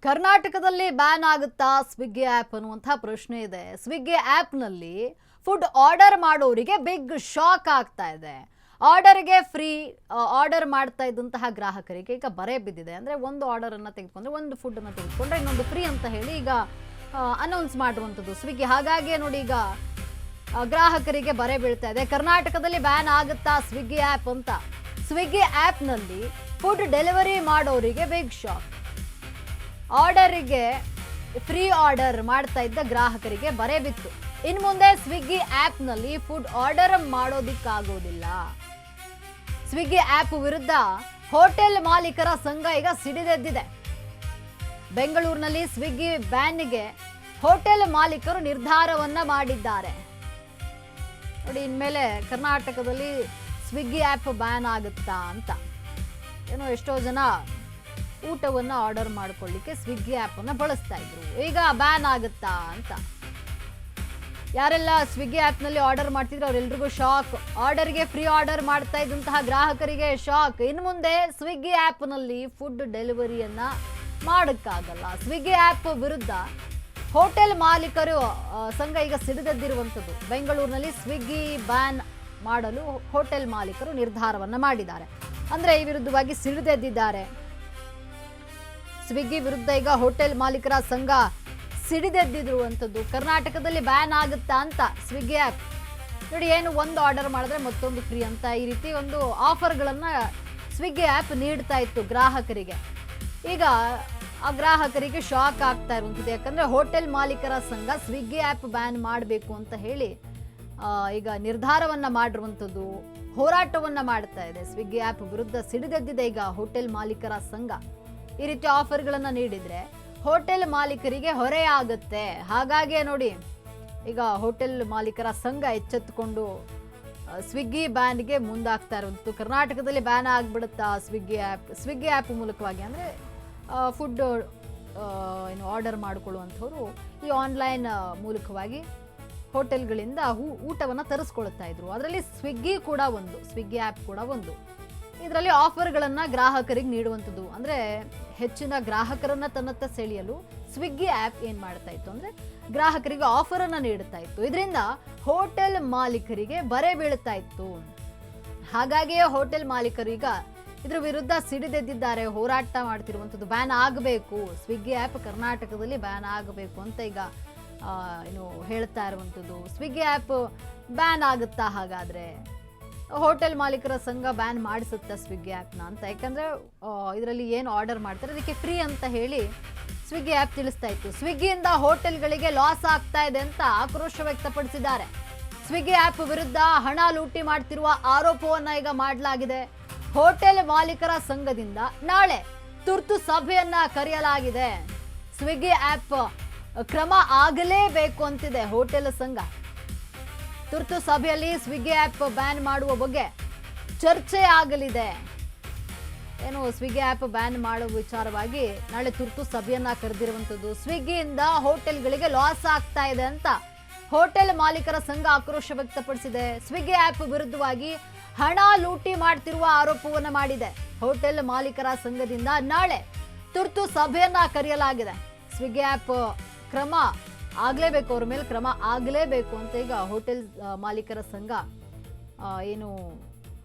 ಕರ್ನಾಟಕದಲ್ಲಿ ಬ್ಯಾನ್ ಆಗುತ್ತಾ ಸ್ವಿಗ್ಗಿ ಆ್ಯಪ್ ಅನ್ನುವಂಥ ಪ್ರಶ್ನೆ ಇದೆ. ಸ್ವಿಗ್ಗಿ ಆ್ಯಪ್ನಲ್ಲಿ ಫುಡ್ ಆರ್ಡರ್ ಮಾಡೋರಿಗೆ ಬಿಗ್ ಶಾಕ್ ಆಗ್ತಾ ಇದೆ. ಆರ್ಡರ್ಗೆ ಫ್ರೀ ಆರ್ಡರ್ ಮಾಡ್ತಾ ಇದ್ದಂತಹ ಗ್ರಾಹಕರಿಗೆ ಈಗ ಬರೆ ಬಿದ್ದಿದೆ. ಅಂದರೆ ಒಂದು ಆರ್ಡರನ್ನು ತೆಗೆದುಕೊಂಡ್ರೆ ಒಂದು ಫುಡ್ಡನ್ನು ತೆಗೆದುಕೊಂಡ್ರೆ ಇನ್ನೊಂದು ಫ್ರೀ ಅಂತ ಹೇಳಿ ಈಗ ಅನೌನ್ಸ್ ಮಾಡುವಂಥದ್ದು ಸ್ವಿಗ್ಗಿ. ಹಾಗಾಗಿ ನೋಡಿ ಈಗ ಗ್ರಾಹಕರಿಗೆ ಬರೆ ಬೀಳ್ತಾ ಇದೆ. ಕರ್ನಾಟಕದಲ್ಲಿ ಬ್ಯಾನ್ ಆಗುತ್ತಾ ಸ್ವಿಗ್ಗಿ ಆ್ಯಪ್ ಅಂತ. ಸ್ವಿಗ್ಗಿ ಆ್ಯಪ್ನಲ್ಲಿ ಫುಡ್ ಡೆಲಿವರಿ ಮಾಡೋರಿಗೆ ಬಿಗ್ ಶಾಕ್. ಆರ್ಡರಿಗೆ ಫ್ರೀ ಆರ್ಡರ್ ಮಾಡ್ತಾ ಇದ್ದ ಗ್ರಾಹಕರಿಗೆ ಬರೆ ಬಿತ್ತು. ಇನ್ನು ಮುಂದೆ ಸ್ವಿಗ್ಗಿ ಆ್ಯಪ್ನಲ್ಲಿ ಫುಡ್ ಆರ್ಡರ್ ಮಾಡೋದಿಕ್ಕಾಗೋದಿಲ್ಲ. ಸ್ವಿಗ್ಗಿ ಆ್ಯಪ್ ವಿರುದ್ಧ ಹೋಟೆಲ್ ಮಾಲೀಕರ ಸಂಘ ಈಗ ಸಿಡಿದೆದ್ದಿದೆ. ಬೆಂಗಳೂರಿನಲ್ಲಿ ಸ್ವಿಗ್ಗಿ ಬ್ಯಾನ್ಗೆ ಹೋಟೆಲ್ ಮಾಲೀಕರು ನಿರ್ಧಾರವನ್ನ ಮಾಡಿದ್ದಾರೆ. ನೋಡಿ, ಇನ್ಮೇಲೆ ಕರ್ನಾಟಕದಲ್ಲಿ ಸ್ವಿಗ್ಗಿ ಆ್ಯಪ್ ಬ್ಯಾನ್ ಆಗುತ್ತಾ ಅಂತ. ಏನೋ ಎಷ್ಟೋ ಜನ ಊಟವನ್ನು ಆರ್ಡರ್ ಮಾಡ್ಕೊಳ್ಳಿಕ್ಕೆ ಸ್ವಿಗ್ಗಿ ಆ್ಯಪನ್ನು ಬಳಸ್ತಾ ಇದ್ರು. ಈಗ ಬ್ಯಾನ್ ಆಗುತ್ತಾ ಅಂತ. ಯಾರೆಲ್ಲ ಸ್ವಿಗ್ಗಿ ಆ್ಯಪ್ನಲ್ಲಿ ಆರ್ಡರ್ ಮಾಡ್ತಿದ್ರು ಅವರೆಲ್ರಿಗೂ ಶಾಕ್. ಆರ್ಡರ್ಗೆ ಫ್ರೀ ಆರ್ಡರ್ ಮಾಡ್ತಾ ಇದ್ದಂತಹ ಗ್ರಾಹಕರಿಗೆ ಶಾಕ್. ಇನ್ನು ಮುಂದೆ ಸ್ವಿಗ್ಗಿ ಆ್ಯಪ್ನಲ್ಲಿ ಫುಡ್ ಡೆಲಿವರಿಯನ್ನು ಮಾಡೋಕ್ಕಾಗಲ್ಲ. ಸ್ವಿಗ್ಗಿ ಆ್ಯಪ್ ವಿರುದ್ಧ ಹೋಟೆಲ್ ಮಾಲೀಕರು ಸಂಘ ಈಗ ಸಿಡಿದೆದ್ದಿರುವಂಥದ್ದು. ಬೆಂಗಳೂರಿನಲ್ಲಿ ಸ್ವಿಗ್ಗಿ ಬ್ಯಾನ್ ಮಾಡಲು ಹೋಟೆಲ್ ಮಾಲೀಕರು ನಿರ್ಧಾರವನ್ನು ಮಾಡಿದ್ದಾರೆ. ಅಂದರೆ ಈ ವಿರುದ್ಧವಾಗಿ ಸಿಡಿದೆದ್ದಿದ್ದಾರೆ. ಸ್ವಿಗ್ಗಿ ವಿರುದ್ಧ ಈಗ ಹೋಟೆಲ್ ಮಾಲೀಕರ ಸಂಘ ಸಿಡಿದೆದ್ದಿರುವಂಥದ್ದು. ಕರ್ನಾಟಕದಲ್ಲಿ ಬ್ಯಾನ್ ಆಗುತ್ತಾ ಅಂತ ಸ್ವಿಗ್ಗಿ ಆ್ಯಪ್. ನೋಡಿ, ಏನು ಒಂದು ಆರ್ಡರ್ ಮಾಡಿದ್ರೆ ಮತ್ತೊಂದು ಫ್ರೀ ಅಂತ ಈ ರೀತಿ ಒಂದು ಆಫರ್ಗಳನ್ನು ಸ್ವಿಗ್ಗಿ ಆ್ಯಪ್ ನೀಡ್ತಾ ಇತ್ತು ಗ್ರಾಹಕರಿಗೆ. ಈಗ ಆ ಗ್ರಾಹಕರಿಗೆ ಶಾಕ್ ಆಗ್ತಾ ಇರುವಂಥದ್ದು. ಯಾಕಂದರೆ ಹೋಟೆಲ್ ಮಾಲೀಕರ ಸಂಘ ಸ್ವಿಗ್ಗಿ ಆ್ಯಪ್ ಬ್ಯಾನ್ ಮಾಡಬೇಕು ಅಂತ ಹೇಳಿ ಈಗ ನಿರ್ಧಾರವನ್ನು ಮಾಡಿರುವಂಥದ್ದು, ಹೋರಾಟವನ್ನು ಮಾಡ್ತಾ ಇದೆ. ಸ್ವಿಗ್ಗಿ ಆ್ಯಪ್ ವಿರುದ್ಧ ಸಿಡಿದೆದ್ದಿದೆ ಈಗ ಹೋಟೆಲ್ ಮಾಲೀಕರ ಸಂಘ. ಈ ರೀತಿ ಆಫರ್ಗಳನ್ನು ನೀಡಿದರೆ ಹೋಟೆಲ್ ಮಾಲೀಕರಿಗೆ ಹೊರೆಯಾಗುತ್ತೆ. ಹಾಗಾಗಿ ನೋಡಿ ಈಗ ಹೋಟೆಲ್ ಮಾಲೀಕರ ಸಂಘ ಎಚ್ಚೆತ್ತುಕೊಂಡು ಸ್ವಿಗ್ಗಿ ಬ್ಯಾನ್ಗೆ ಮುಂದಾಗ್ತಾ ಇರುವಂಥದ್ದು. ಕರ್ನಾಟಕದಲ್ಲಿ ಬ್ಯಾನ್ ಆಗಿಬಿಡುತ್ತಾ ಸ್ವಿಗ್ಗಿ ಆ್ಯಪ್ ಮೂಲಕವಾಗಿ. ಅಂದರೆ ಫುಡ್ ಏನು ಆರ್ಡರ್ ಮಾಡಿಕೊಳ್ಳುವಂಥವ್ರು ಈ ಆನ್ಲೈನ್ ಮೂಲಕವಾಗಿ ಹೋಟೆಲ್ಗಳಿಂದ ಊಟವನ್ನು ತರಿಸ್ಕೊಳ್ತಾ ಇದ್ರು. ಅದರಲ್ಲಿ ಸ್ವಿಗ್ಗಿ ಆ್ಯಪ್ ಕೂಡ ಒಂದು. ಇದರಲ್ಲಿ ಆಫರ್ಗಳನ್ನು ಗ್ರಾಹಕರಿಗೆ ನೀಡುವಂಥದ್ದು. ಅಂದರೆ ಹೆಚ್ಚಿನ ಗ್ರಾಹಕರನ್ನು ತನ್ನತ್ತ ಸೆಳೆಯಲು ಸ್ವಿಗ್ಗಿ ಆ್ಯಪ್ ಏನು ಮಾಡ್ತಾ ಇತ್ತು ಅಂದರೆ ಗ್ರಾಹಕರಿಗೆ ಆಫರನ್ನು ನೀಡ್ತಾ ಇತ್ತು. ಇದರಿಂದ ಹೋಟೆಲ್ ಮಾಲೀಕರಿಗೆ ಬರೆ ಬೀಳ್ತಾ ಇತ್ತು. ಹಾಗಾಗಿಯೇ ಹೋಟೆಲ್ ಮಾಲೀಕರು ಈಗ ಇದ್ರ ವಿರುದ್ಧ ಸಿಡಿದೆದ್ದಿದ್ದಾರೆ, ಹೋರಾಟ ಮಾಡ್ತಿರುವಂಥದ್ದು. ಬ್ಯಾನ್ ಆಗಬೇಕು, ಸ್ವಿಗ್ಗಿ ಆ್ಯಪ್ ಕರ್ನಾಟಕದಲ್ಲಿ ಬ್ಯಾನ್ ಆಗಬೇಕು ಅಂತ ಈಗ ಏನು ಹೇಳ್ತಾ ಇರುವಂಥದ್ದು. ಸ್ವಿಗ್ಗಿ ಆ್ಯಪ್ ಬ್ಯಾನ್ ಆಗುತ್ತಾ? ಹಾಗಾದರೆ ಹೋಟೆಲ್ ಮಾಲೀಕರ ಸಂಘ ಬ್ಯಾನ್ ಮಾಡಿಸುತ್ತಾ ಸ್ವಿಗ್ಗಿ ಆ್ಯಪ್ನ ಅಂತ. ಯಾಕಂದರೆ ಇದರಲ್ಲಿ ಏನು ಆರ್ಡರ್ ಮಾಡ್ತಾರೆ ಅದಕ್ಕೆ ಫ್ರೀ ಅಂತ ಹೇಳಿ ಸ್ವಿಗ್ಗಿ ಆ್ಯಪ್ ತಿಳಿಸ್ತಾ ಇತ್ತು. ಸ್ವಿಗ್ಗಿಯಿಂದ ಹೋಟೆಲ್ಗಳಿಗೆ ಲಾಸ್ ಆಗ್ತಾ ಇದೆ ಅಂತ ಆಕ್ರೋಶ ವ್ಯಕ್ತಪಡಿಸಿದ್ದಾರೆ. ಸ್ವಿಗ್ಗಿ ಆ್ಯಪ್ ವಿರುದ್ಧ ಹಣ ಲೂಟಿ ಮಾಡ್ತಿರುವ ಆರೋಪವನ್ನು ಈಗ ಮಾಡಲಾಗಿದೆ. ಹೋಟೆಲ್ ಮಾಲೀಕರ ಸಂಘದಿಂದ ನಾಳೆ ತುರ್ತು ಸಭೆಯನ್ನ ಕರೆಯಲಾಗಿದೆ. ಸ್ವಿಗ್ಗಿ ಆ್ಯಪ್ ಕ್ರಮ ಆಗಲೇಬೇಕು ಅಂತಿದೆ ಹೋಟೆಲ್ ಸಂಘ. ತುರ್ತು ಸಭೆಯಲ್ಲಿ ಸ್ವಿಗ್ಗಿ ಆ್ಯಪ್ ಬ್ಯಾನ್ ಮಾಡುವ ಬಗ್ಗೆ ಚರ್ಚೆ ಆಗಲಿದೆ. ಏನು ಸ್ವಿಗ್ಗಿ ಆ್ಯಪ್ ಬ್ಯಾನ್ ಮಾಡುವ ವಿಚಾರವಾಗಿ ನಾಳೆ ತುರ್ತು ಸಭೆಯನ್ನ ಕರೆದಿರುವಂಥದ್ದು. ಸ್ವಿಗ್ಗಿಯಿಂದ ಹೋಟೆಲ್ಗಳಿಗೆ ಲಾಸ್ ಆಗ್ತಾ ಇದೆ ಅಂತ ಹೋಟೆಲ್ ಮಾಲೀಕರ ಸಂಘ ಆಕ್ರೋಶ ವ್ಯಕ್ತಪಡಿಸಿದೆ. ಸ್ವಿಗ್ಗಿ ಆ್ಯಪ್ ವಿರುದ್ಧವಾಗಿ ಹಣ ಲೂಟಿ ಮಾಡ್ತಿರುವ ಆರೋಪವನ್ನು ಮಾಡಿದೆ. ಹೋಟೆಲ್ ಮಾಲೀಕರ ಸಂಘದಿಂದ ನಾಳೆ ತುರ್ತು ಸಭೆಯನ್ನ ಕರೆಯಲಾಗಿದೆ. ಸ್ವಿಗ್ಗಿ ಆ್ಯಪ್ ಕ್ರಮ ಆಗಲೇಬೇಕು, ಅವ್ರ ಮೇಲೆ ಕ್ರಮ ಆಗಲೇಬೇಕು ಅಂತ ಈಗ ಹೋಟೆಲ್ ಮಾಲೀಕರ ಸಂಘ ಏನು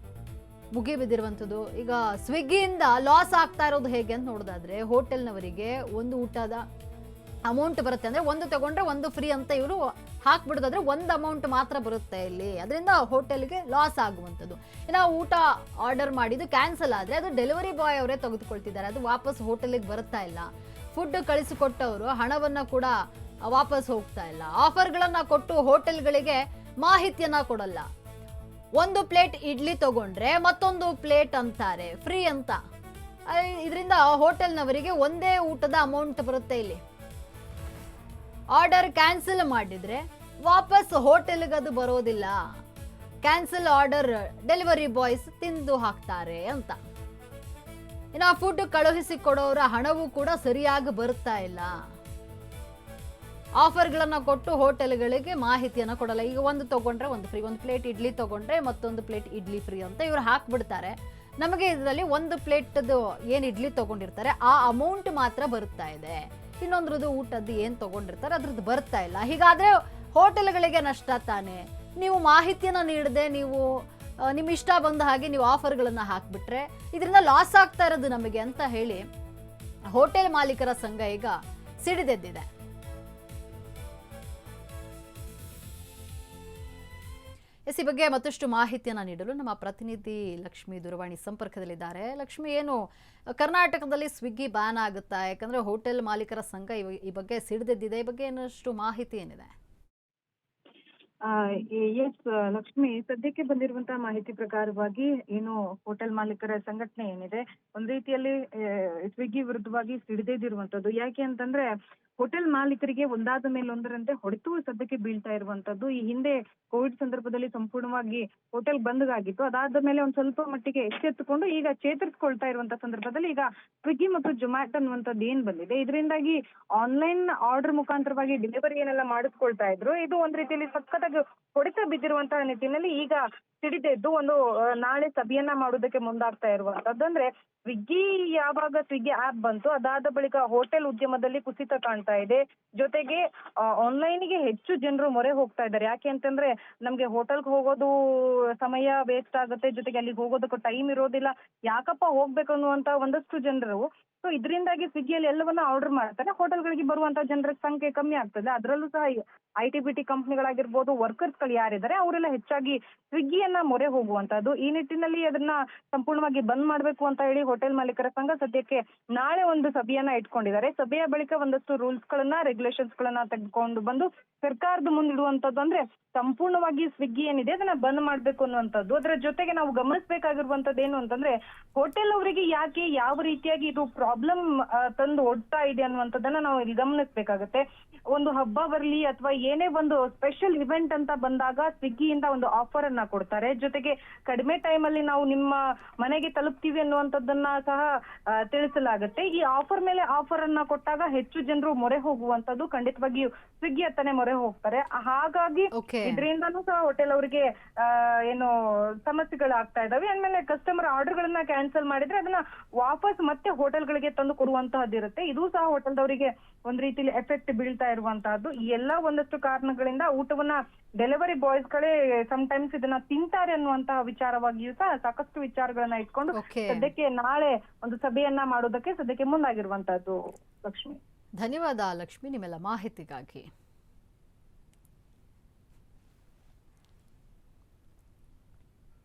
ಮುಗಿಬಿದ್ದಿರುವಂಥದ್ದು. ಈಗ ಸ್ವಿಗ್ಗಿಯಿಂದ ಲಾಸ್ ಆಗ್ತಾ ಇರೋದು ಹೇಗೆ ಅಂತ ನೋಡೋದಾದ್ರೆ, ಹೋಟೆಲ್ನವರಿಗೆ ಒಂದು ಊಟದ ಅಮೌಂಟ್ ಬರುತ್ತೆ. ಅಂದರೆ ಒಂದು ತಗೊಂಡ್ರೆ ಒಂದು ಫ್ರೀ ಅಂತ ಇವರು ಹಾಕ್ಬಿಡೋದಾದ್ರೆ ಒಂದು ಅಮೌಂಟ್ ಮಾತ್ರ ಬರುತ್ತೆ ಇಲ್ಲಿ. ಅದರಿಂದ ಹೋಟೆಲ್ಗೆ ಲಾಸ್ ಆಗುವಂಥದ್ದು. ಇನ್ನು ಊಟ ಆರ್ಡರ್ ಮಾಡಿದ್ದು ಕ್ಯಾನ್ಸಲ್ ಆದರೆ ಅದು ಡೆಲಿವರಿ ಬಾಯ್ ಅವರೇ ತೆಗೆದುಕೊಳ್ತಿದ್ದಾರೆ. ಅದು ವಾಪಸ್ ಹೋಟೆಲಿಗೆ ಬರುತ್ತಾ ಇಲ್ಲ. ಫುಡ್ ಕಳಿಸಿಕೊಟ್ಟವರು ಹಣವನ್ನು ಕೂಡ ವಾಪಸ್ ಹೋಗ್ತಾ ಇಲ್ಲ. ಆಫರ್ಗಳನ್ನು ಕೊಟ್ಟು ಹೋಟೆಲ್ಗಳಿಗೆ ಮಾಹಿತಿಯನ್ನ ಕೊಡಲ್ಲ. ಒಂದು ಪ್ಲೇಟ್ ಇಡ್ಲಿ ತಗೊಂಡ್ರೆ ಮತ್ತೊಂದು ಪ್ಲೇಟ್ ಅಂತಾರೆ ಫ್ರೀ ಅಂತ. ಇದರಿಂದ ಹೋಟೆಲ್ನವರಿಗೆ ಒಂದೇ ಊಟದ ಅಮೌಂಟ್ ಬರುತ್ತೆ ಇಲ್ಲಿ. ಆರ್ಡರ್ ಕ್ಯಾನ್ಸಲ್ ಮಾಡಿದ್ರೆ ವಾಪಸ್ ಹೋಟೆಲ್ಗೆ ಅದು ಬರೋದಿಲ್ಲ. ಕ್ಯಾನ್ಸಲ್ ಆರ್ಡರ್ ಡೆಲಿವರಿ ಬಾಯ್ಸ್ ತಿಂದು ಹಾಕ್ತಾರೆ ಅಂತ. ಇನ್ನು ಫುಡ್ ಕಳುಹಿಸಿಕೊಡೋರ ಹಣವೂ ಕೂಡ ಸರಿಯಾಗಿ ಬರ್ತಾ ಇಲ್ಲ. ಆಫರ್ಗಳನ್ನು ಕೊಟ್ಟು ಹೋಟೆಲ್ಗಳಿಗೆ ಮಾಹಿತಿಯನ್ನು ಕೊಡಲ್ಲ. ಈಗ ಒಂದು ತಗೊಂಡ್ರೆ ಒಂದು ಫ್ರೀ, ಒಂದು ಪ್ಲೇಟ್ ಇಡ್ಲಿ ತಗೊಂಡ್ರೆ ಮತ್ತೊಂದು ಪ್ಲೇಟ್ ಇಡ್ಲಿ ಫ್ರೀ ಅಂತ ಇವರು ಹಾಕ್ಬಿಡ್ತಾರೆ. ನಮಗೆ ಇದರಲ್ಲಿ ಒಂದು ಪ್ಲೇಟ್ದು ಏನು ಇಡ್ಲಿ ತಗೊಂಡಿರ್ತಾರೆ ಆ ಅಮೌಂಟ್ ಮಾತ್ರ ಬರ್ತಾ ಇದೆ, ಇನ್ನೊಂದ್ರದ್ದು ಊಟದ್ದು ಏನು ತಗೊಂಡಿರ್ತಾರೆ ಅದ್ರದ್ದು ಬರ್ತಾ ಇಲ್ಲ. ಹೀಗಾದ್ರೆ ಹೋಟೆಲ್ಗಳಿಗೆ ನಷ್ಟ ತಾನೆ. ನೀವು ಮಾಹಿತಿಯನ್ನು ನೀಡದೆ ನೀವು ನಿಮ್ಮ ಇಷ್ಟ ಬಂದ ಹಾಗೆ ನೀವು ಆಫರ್ಗಳನ್ನು ಹಾಕ್ಬಿಟ್ರೆ ಇದರಿಂದ ಲಾಸ್ ಆಗ್ತಾ ಇರೋದು ನಮಗೆ ಅಂತ ಹೇಳಿ ಹೋಟೆಲ್ ಮಾಲೀಕರ ಸಂಘ ಈಗ ಸಿಡಿದೆದ್ದಿದೆ. ಈ ಬಗ್ಗೆ ಮತ್ತಷ್ಟು ಮಾಹಿತಿಯನ್ನು ನೀಡಲು ನಮ್ಮ ಪ್ರತಿನಿಧಿ ಲಕ್ಷ್ಮಿ ದೂರವಾಣಿ ಸಂಪರ್ಕದಲ್ಲಿದ್ದಾರೆ. ಲಕ್ಷ್ಮಿ, ಏನು ಕರ್ನಾಟಕದಲ್ಲಿ ಸ್ವಿಗ್ಗಿ ಬ್ಯಾನ್ ಆಗುತ್ತಾ? ಯಾಕಂದ್ರೆ ಹೋಟೆಲ್ ಮಾಲೀಕರ ಸಂಘ ಈ ಬಗ್ಗೆ ಸಿಡಿದೆದ್ದಿದೆ. ಈ ಬಗ್ಗೆ ಏನಷ್ಟು ಮಾಹಿತಿ ಏನಿದೆ? ಎಸ್ ಲಕ್ಷ್ಮಿ, ಸದ್ಯಕ್ಕೆ ಬಂದಿರುವಂತಹ ಮಾಹಿತಿ ಪ್ರಕಾರವಾಗಿ ಏನು ಹೋಟೆಲ್ ಮಾಲೀಕರ ಸಂಘಟನೆ ಏನಿದೆ ಒಂದ್ ರೀತಿಯಲ್ಲಿ ಸ್ವಿಗ್ಗಿ ವಿರುದ್ಧವಾಗಿ ಸಿಡಿದೆದ್ದಿರುವಂತದ್ದು. ಯಾಕೆ ಅಂತಂದ್ರೆ ಹೋಟೆಲ್ ಮಾಲೀಕರಿಗೆ ಒಂದಾದ ಮೇಲೆ ಒಂದರಂತೆ ಹೊಡೆತು ಸದ್ಯಕ್ಕೆ ಬೀಳ್ತಾ ಇರುವಂತದ್ದು. ಈ ಹಿಂದೆ ಕೋವಿಡ್ ಸಂದರ್ಭದಲ್ಲಿ ಸಂಪೂರ್ಣವಾಗಿ ಹೋಟೆಲ್ ಬಂದ್ಗಾಗಿತ್ತು. ಅದಾದ ಮೇಲೆ ಒಂದ್ ಸ್ವಲ್ಪ ಮಟ್ಟಿಗೆ ಎಚ್ಚೆತ್ತುಕೊಂಡು ಈಗ ಚೇತರಿಸ್ಕೊಳ್ತಾ ಇರುವಂತ ಸಂದರ್ಭದಲ್ಲಿ ಈಗ ಸ್ವಿಗ್ಗಿ ಮತ್ತು ಜೊಮ್ಯಾಟೊ ಅನ್ನುವಂಥದ್ದು ಏನ್ ಬಂದಿದೆ, ಇದರಿಂದಾಗಿ ಆನ್ಲೈನ್ ಆರ್ಡರ್ ಮುಖಾಂತರವಾಗಿ ಡೆಲಿವರಿ ಏನೆಲ್ಲ ಮಾಡಿಸ್ಕೊಳ್ತಾ ಇದ್ರು, ಇದು ಒಂದ್ ರೀತಿಯಲ್ಲಿ ಸಖತ್ತಾಗಿ ಹೊಡೆತ ಬಿದ್ದಿರುವಂತಹ ನಿಟ್ಟಿನಲ್ಲಿ ಈಗ ಸಿಡಿದೆದ್ದು ಒಂದು ನಾಳೆ ಸಭೆಯನ್ನ ಮಾಡೋದಕ್ಕೆ ಮುಂದಾಗ್ತಾ ಇರುವಂತದ್ದು. ಅಂದ್ರೆ ಯಾವಾಗ ಸ್ವಿಗ್ಗಿ ಆಪ್ ಬಂತು ಅದಾದ ಬಳಿಕ ಹೋಟೆಲ್ ಉದ್ಯಮದಲ್ಲಿ ಕುಸಿತ ಕಾಣ್ತಾ ಇದೆ. ಜೊತೆಗೆ ಆನ್ಲೈನ್ಗೆ ಹೆಚ್ಚು ಜನರು ಮೊರೆ ಹೋಗ್ತಾ ಇದ್ದಾರೆ. ಯಾಕೆ ಅಂತಂದ್ರೆ ನಮ್ಗೆ ಹೋಟೆಲ್ಗೆ ಹೋಗೋದು ಸಮಯ ವೇಸ್ಟ್ ಆಗುತ್ತೆ, ಜೊತೆಗೆ ಅಲ್ಲಿಗೆ ಹೋಗೋದಕ್ಕೂ ಟೈಮ್ ಇರೋದಿಲ್ಲ, ಯಾಕಪ್ಪ ಹೋಗ್ಬೇಕು ಅನ್ನುವಂತ ಒಂದಷ್ಟು ಜನರು. ಸೊ ಇದರಿಂದಾಗಿ ಸ್ವಿಗ್ಗಿಯಲ್ಲಿ ಎಲ್ಲವನ್ನ ಆರ್ಡರ್ ಮಾಡ್ತಾರೆ, ಹೋಟೆಲ್ಗಳಿಗೆ ಬರುವಂತ ಜನರ ಸಂಖ್ಯೆ ಕಮ್ಮಿ ಆಗ್ತದೆ. ಅದರಲ್ಲೂ ಸಹ IT-BT ಕಂಪ್ನಿಗಳಾಗಿರ್ಬೋದು, ವರ್ಕರ್ಸ್ ಗಳು ಯಾರಿದ್ದಾರೆ ಅವರೆಲ್ಲ ಹೆಚ್ಚಾಗಿ ಸ್ವಿಗ್ಗಿಯನ್ನ ಮೊರೆ ಹೋಗುವಂತದ್ದು. ಈ ನಿಟ್ಟಿನಲ್ಲಿ ಅದನ್ನ ಸಂಪೂರ್ಣವಾಗಿ ಬಂದ್ ಮಾಡ್ಬೇಕು ಅಂತ ಹೇಳಿ ಹೋಟೆಲ್ ಮಾಲೀಕರ ಸಂಘ ಸದ್ಯಕ್ಕೆ ನಾಳೆ ಒಂದು ಸಭೆಯನ್ನ ಇಟ್ಕೊಂಡಿದ್ದಾರೆ. ಸಭೆಯ ಬಳಿಕ ಒಂದಷ್ಟು ರೂಲ್ಸ್ ಗಳನ್ನ ರೆಗ್ಯುಲೇಷನ್ಸ್ ಗಳನ್ನ ತೆಗೆದುಕೊಂಡು ಬಂದು ಸರ್ಕಾರದ ಮುಂದಿಡುವಂತದ್ದು. ಅಂದ್ರೆ ಸಂಪೂರ್ಣವಾಗಿ ಸ್ವಿಗ್ಗಿ ಏನಿದೆ ಅದನ್ನ ಬಂದ್ ಮಾಡ್ಬೇಕು ಅನ್ನುವಂಥದ್ದು. ಅದರ ಜೊತೆಗೆ ನಾವು ಗಮನಿಸಬೇಕಾಗಿರುವಂತದ್ದು ಏನು ಅಂತಂದ್ರೆ ಹೋಟೆಲ್ ಅವರಿಗೆ ಯಾಕೆ ಯಾವ ರೀತಿಯಾಗಿ ಇದು ಪ್ರಾಬ್ಲಮ್ ತಂದು ಒಡ್ತಾ ಇದೆ ಅನ್ನುವಂಥದ್ದನ್ನ ನಾವು ಇಲ್ಲಿ ಗಮನಿಸಬೇಕಾಗತ್ತೆ. ಒಂದು ಹಬ್ಬ ಬರಲಿ ಅಥವಾ ಏನೇ ಒಂದು ಸ್ಪೆಷಲ್ ಇವೆಂಟ್ ಅಂತ ಬಂದಾಗ ಸ್ವಿಗ್ಗಿಯಿಂದ ಒಂದು ಆಫರ್ ಅನ್ನ ಕೊಡ್ತಾರೆ. ಜೊತೆಗೆ ಕಡಿಮೆ ಟೈಮ್ ಅಲ್ಲಿ ನಾವು ನಿಮ್ಮ ಮನೆಗೆ ತಲುಪ್ತೀವಿ ಅನ್ನುವಂಥದ್ದನ್ನ ಸಹ ತಿಳಿಸಲಾಗುತ್ತೆ. ಈ ಆಫರ್ ಮೇಲೆ ಆಫರ್ ಅನ್ನ ಕೊಟ್ಟಾಗ ಹೆಚ್ಚು ಜನರು ಮೊರೆ ಹೋಗುವಂತದ್ದು ಖಂಡಿತವಾಗಿಯೂ ಸ್ವಿಗ್ಗಿ ಹತ್ತನೇ ಮೊರೆ ಹೋಗ್ತಾರೆ. ಹಾಗಾಗಿ ಇದರಿಂದನೂ ಸಹ ಹೋಟೆಲ್ ಅವರಿಗೆ ಏನು ಸಮಸ್ಯೆಗಳಾಗ್ತಾ ಇದಾವೆ. ಆಮೇಲೆ ಕಸ್ಟಮರ್ ಆರ್ಡರ್ ಗಳನ್ನ ಕ್ಯಾನ್ಸಲ್ ಮಾಡಿದ್ರೆ ಅದನ್ನ ವಾಪಸ್ ಮತ್ತೆ ಹೋಟೆಲ್ಗಳಿಗೆ ತಂದು ಕೊಡುವಂತಹದ್ದಿರುತ್ತೆ. ಇದು ಸಹ ಹೋಟೆಲ್ದವರಿಗೆ ಒಂದ್ ರೀತಿಲಿ ಎಫೆಕ್ಟ್ ಬೀಳ್ತಾ ಇರುವಂತಹದ್ದು. ಈ ಎಲ್ಲಾ ಒಂದಷ್ಟು ಕಾರಣಗಳಿಂದ ಊಟವನ್ನ ಡೆಲಿವರಿ ಬಾಯ್ಸ್ ಗಳೇ ಟೈಮ್ಸ್ ಇದನ್ನ ತಿಂತಾರೆ ಅನ್ನುವಂತಹ ವಿಚಾರವಾಗಿಯೂ ಸಹ ಸಾಕಷ್ಟು ವಿಚಾರಗಳನ್ನ ಇಟ್ಕೊಂಡು ಸದ್ಯಕ್ಕೆ ನಾಳೆ ಒಂದು ಸಭೆಯನ್ನ ಮಾಡೋದಕ್ಕೆ ಸದ್ಯಕ್ಕೆ ಮುಂದಾಗಿರುವಂತಹದ್ದು. ಲಕ್ಷ್ಮಿ, ಧನ್ಯವಾದ ಲಕ್ಷ್ಮಿ ನಿಮ್ಮೆಲ್ಲ ಮಾಹಿತಿಗಾಗಿ.